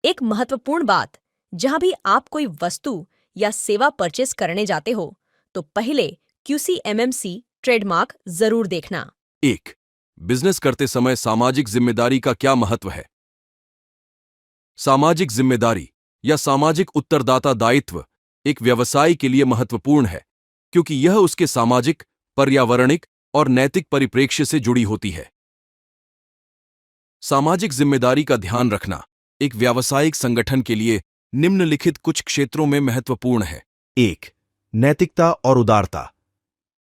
एक महत्वपूर्ण बात, जहां भी आप कोई वस्तु या सेवा परचेस करने जाते हो तो पहले QCMMC ट्रेडमार्क जरूर देखना। 1. बिजनेस करते समय सामाजिक जिम्मेदारी का क्या महत्व है? सामाजिक जिम्मेदारी या सामाजिक उत्तरदाता दायित्व एक व्यवसाय के लिए महत्वपूर्ण है क्योंकि यह उसके सामाजिक, पर्यावरणिक और नैतिक परिप्रेक्ष्य से जुड़ी होती है। सामाजिक जिम्मेदारी का ध्यान रखना एक व्यावसायिक संगठन के लिए निम्नलिखित कुछ क्षेत्रों में महत्वपूर्ण है। 1. नैतिकता और उदारता।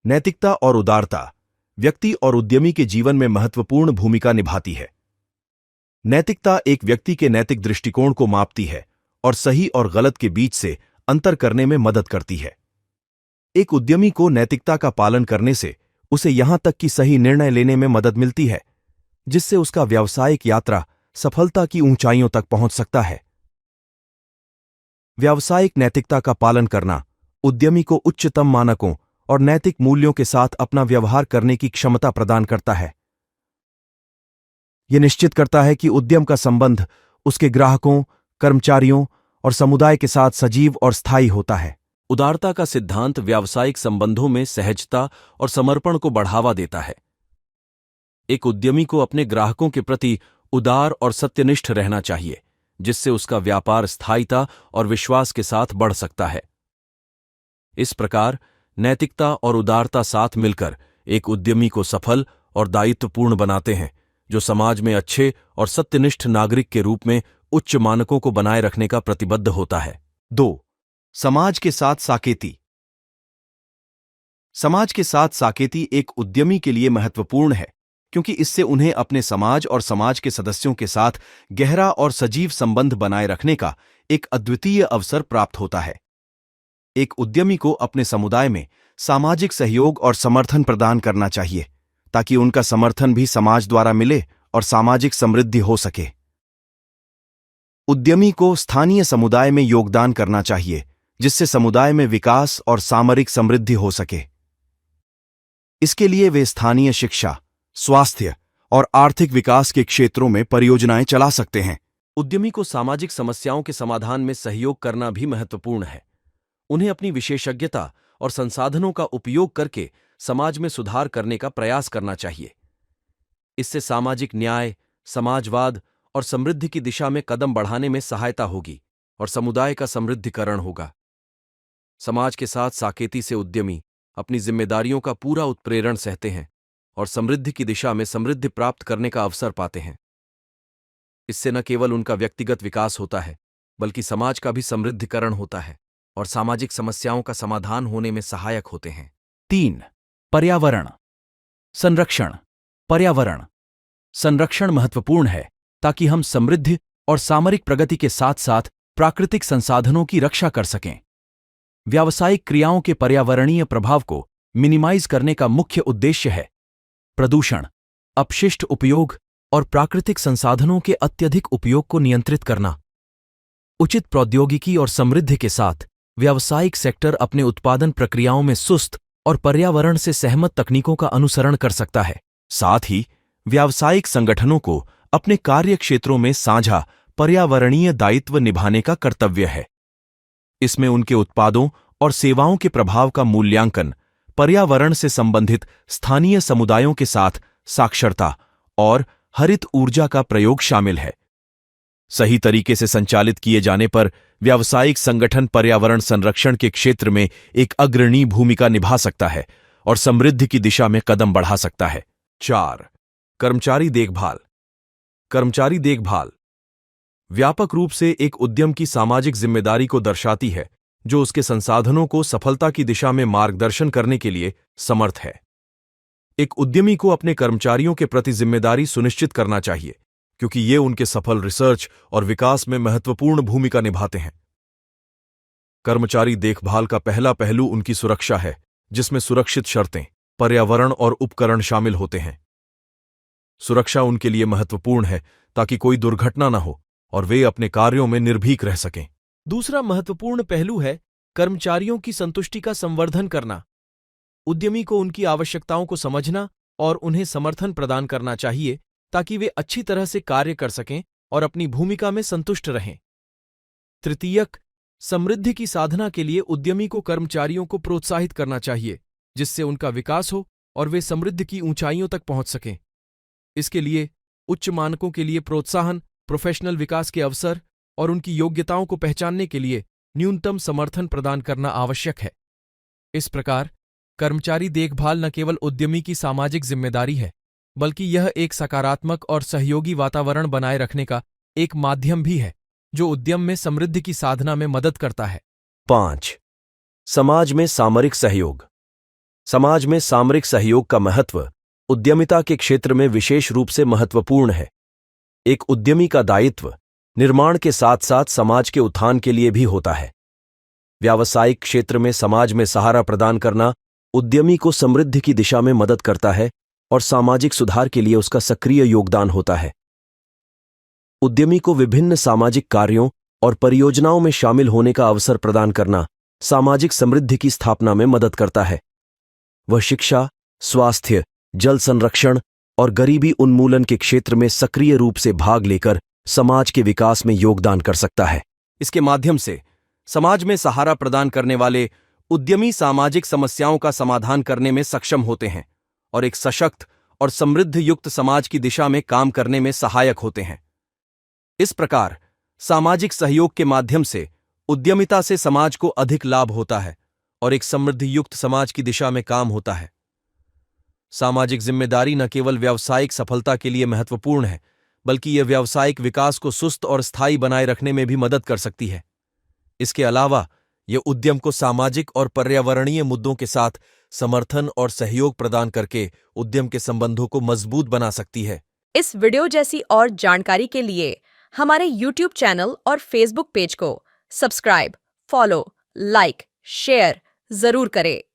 नैतिकता और उदारता व्यक्ति और उद्यमी के जीवन में महत्वपूर्ण भूमिका निभाती है। नैतिकता एक व्यक्ति के नैतिक दृष्टिकोण को मापती है और सही और गलत के बीच से अंतर करने में मदद करती है। एक उद्यमी को नैतिकता का पालन करने से उसे यहां तक कि सही निर्णय लेने में मदद मिलती है, जिससे उसका व्यावसायिक यात्रा सफलता की ऊंचाइयों तक पहुंच सकता है। व्यावसायिक नैतिकता का पालन करना उद्यमी को उच्चतम मानकों और नैतिक मूल्यों के साथ अपना व्यवहार करने की क्षमता प्रदान करता है। यह निश्चित करता है कि उद्यम का संबंध उसके ग्राहकों, कर्मचारियों और समुदाय के साथ सजीव और स्थायी होता है। उदारता का सिद्धांत व्यावसायिक संबंधों में सहजता और समर्पण को बढ़ावा देता है। एक उद्यमी को अपने ग्राहकों के प्रति उदार और सत्यनिष्ठ रहना चाहिए, जिससे उसका व्यापार स्थायिता और विश्वास के साथ बढ़ सकता है। इस प्रकार नैतिकता और उदारता साथ मिलकर एक उद्यमी को सफल और दायित्वपूर्ण बनाते हैं, जो समाज में अच्छे और सत्यनिष्ठ नागरिक के रूप में उच्च मानकों को बनाए रखने का प्रतिबद्ध होता है। 2. समाज के साथ साकेती। समाज के साथ साकेती एक उद्यमी के लिए महत्वपूर्ण है क्योंकि इससे उन्हें अपने समाज और समाज के सदस्यों के साथ गहरा और सजीव संबंध बनाए रखने का एक अद्वितीय अवसर प्राप्त होता है। एक उद्यमी को अपने समुदाय में सामाजिक सहयोग और समर्थन प्रदान करना चाहिए ताकि उनका समर्थन भी समाज द्वारा मिले और सामाजिक समृद्धि हो सके। उद्यमी को स्थानीय समुदाय में योगदान करना चाहिए, जिससे समुदाय में विकास और सामरिक समृद्धि हो सके। इसके लिए वे स्थानीय शिक्षा, स्वास्थ्य और आर्थिक विकास के क्षेत्रों में परियोजनाएं चला सकते हैं। उद्यमी को सामाजिक समस्याओं के समाधान में सहयोग करना भी महत्वपूर्ण है। उन्हें अपनी विशेषज्ञता और संसाधनों का उपयोग करके समाज में सुधार करने का प्रयास करना चाहिए। इससे सामाजिक न्याय, समाजवाद और समृद्धि की दिशा में कदम बढ़ाने में सहायता होगी और समुदाय का समृद्धिकरण होगा। समाज के साथ साकेती से उद्यमी अपनी जिम्मेदारियों का पूरा उत्प्रेरण सहते हैं और समृद्धि की दिशा में समृद्धि प्राप्त करने का अवसर पाते हैं। इससे न केवल उनका व्यक्तिगत विकास होता है, बल्कि समाज का भी समृद्धिकरण होता है और सामाजिक समस्याओं का समाधान होने में सहायक होते हैं। 3. पर्यावरण संरक्षण। पर्यावरण संरक्षण महत्वपूर्ण है ताकि हम समृद्धि और सामरिक प्रगति के साथ साथ प्राकृतिक संसाधनों की रक्षा कर सकें। व्यावसायिक क्रियाओं के पर्यावरणीय प्रभाव को मिनिमाइज करने का मुख्य उद्देश्य है प्रदूषण, अपशिष्ट उपयोग और प्राकृतिक संसाधनों के अत्यधिक उपयोग को नियंत्रित करना। उचित प्रौद्योगिकी और समृद्धि के साथ व्यावसायिक सेक्टर अपने उत्पादन प्रक्रियाओं में सुस्त और पर्यावरण से सहमत तकनीकों का अनुसरण कर सकता है। साथ ही व्यावसायिक संगठनों को अपने कार्य क्षेत्रों में साझा पर्यावरणीय दायित्व निभाने का कर्तव्य है। इसमें उनके उत्पादों और सेवाओं के प्रभाव का मूल्यांकन, पर्यावरण से संबंधित स्थानीय समुदायों के साथ साक्षरता और हरित ऊर्जा का प्रयोग शामिल है। सही तरीके से संचालित किए जाने पर व्यावसायिक संगठन पर्यावरण संरक्षण के क्षेत्र में एक अग्रणी भूमिका निभा सकता है और समृद्धि की दिशा में कदम बढ़ा सकता है। 4. कर्मचारी देखभाल। कर्मचारी देखभाल व्यापक रूप से एक उद्यम की सामाजिक जिम्मेदारी को दर्शाती है, जो उसके संसाधनों को सफलता की दिशा में मार्गदर्शन करने के लिए समर्थ है। एक उद्यमी को अपने कर्मचारियों के प्रति जिम्मेदारी सुनिश्चित करना चाहिए, क्योंकि ये उनके सफल रिसर्च और विकास में महत्वपूर्ण भूमिका निभाते हैं। कर्मचारी देखभाल का पहला पहलू उनकी सुरक्षा है, जिसमें सुरक्षित शर्तें, पर्यावरण और उपकरण शामिल होते हैं। सुरक्षा उनके लिए महत्वपूर्ण है ताकि कोई दुर्घटना न हो और वे अपने कार्यों में निर्भीक रह सकें। दूसरा महत्वपूर्ण पहलू है कर्मचारियों की संतुष्टि का संवर्धन करना। उद्यमी को उनकी आवश्यकताओं को समझना और उन्हें समर्थन प्रदान करना चाहिए ताकि वे अच्छी तरह से कार्य कर सकें और अपनी भूमिका में संतुष्ट रहें। तृतीयक, समृद्धि की साधना के लिए उद्यमी को कर्मचारियों को प्रोत्साहित करना चाहिए, जिससे उनका विकास हो और वे समृद्धि की ऊंचाइयों तक पहुंच सकें। इसके लिए उच्च मानकों के लिए प्रोत्साहन, प्रोफेशनल विकास के अवसर और उनकी योग्यताओं को पहचानने के लिए न्यूनतम समर्थन प्रदान करना आवश्यक है। इस प्रकार कर्मचारी देखभाल न केवल उद्यमी की सामाजिक जिम्मेदारी है, बल्कि यह एक सकारात्मक और सहयोगी वातावरण बनाए रखने का एक माध्यम भी है, जो उद्यम में समृद्धि की साधना में मदद करता है। 5. समाज में सामरिक सहयोग। समाज में सामरिक सहयोग का महत्व उद्यमिता के क्षेत्र में विशेष रूप से महत्वपूर्ण है। एक उद्यमी का दायित्व निर्माण के साथ साथ समाज के उत्थान के लिए भी होता है। व्यावसायिक क्षेत्र में समाज में सहारा प्रदान करना उद्यमी को समृद्धि की दिशा में मदद करता है और सामाजिक सुधार के लिए उसका सक्रिय योगदान होता है। उद्यमी को विभिन्न सामाजिक कार्यों और परियोजनाओं में शामिल होने का अवसर प्रदान करना सामाजिक समृद्धि की स्थापना में मदद करता है। वह शिक्षा, स्वास्थ्य, जल संरक्षण और गरीबी उन्मूलन के क्षेत्र में सक्रिय रूप से भाग लेकर समाज के विकास में योगदान कर सकता है। इसके माध्यम से समाज में सहारा प्रदान करने वाले उद्यमी सामाजिक समस्याओं का समाधान करने में सक्षम होते हैं और एक सशक्त और समृद्ध युक्त समाज की दिशा में काम करने में सहायक होते हैं। इस प्रकार सामाजिक सहयोग के माध्यम से उद्यमिता से समाज को अधिक लाभ होता है और एक समृद्धि युक्त समाज की दिशा में काम होता है। सामाजिक जिम्मेदारी न केवल व्यावसायिक सफलता के लिए महत्वपूर्ण है, बल्कि यह व्यावसायिक विकास को सुस्त और स्थायी बनाए रखने में भी मदद कर सकती है। इसके अलावा यह उद्यम को सामाजिक और पर्यावरणीय मुद्दों के साथ समर्थन और सहयोग प्रदान करके उद्यम के संबंधों को मजबूत बना सकती है। इस वीडियो जैसी और जानकारी के लिए हमारे YouTube चैनल और Facebook पेज को सब्सक्राइब, फॉलो, लाइक, शेयर जरूर करें।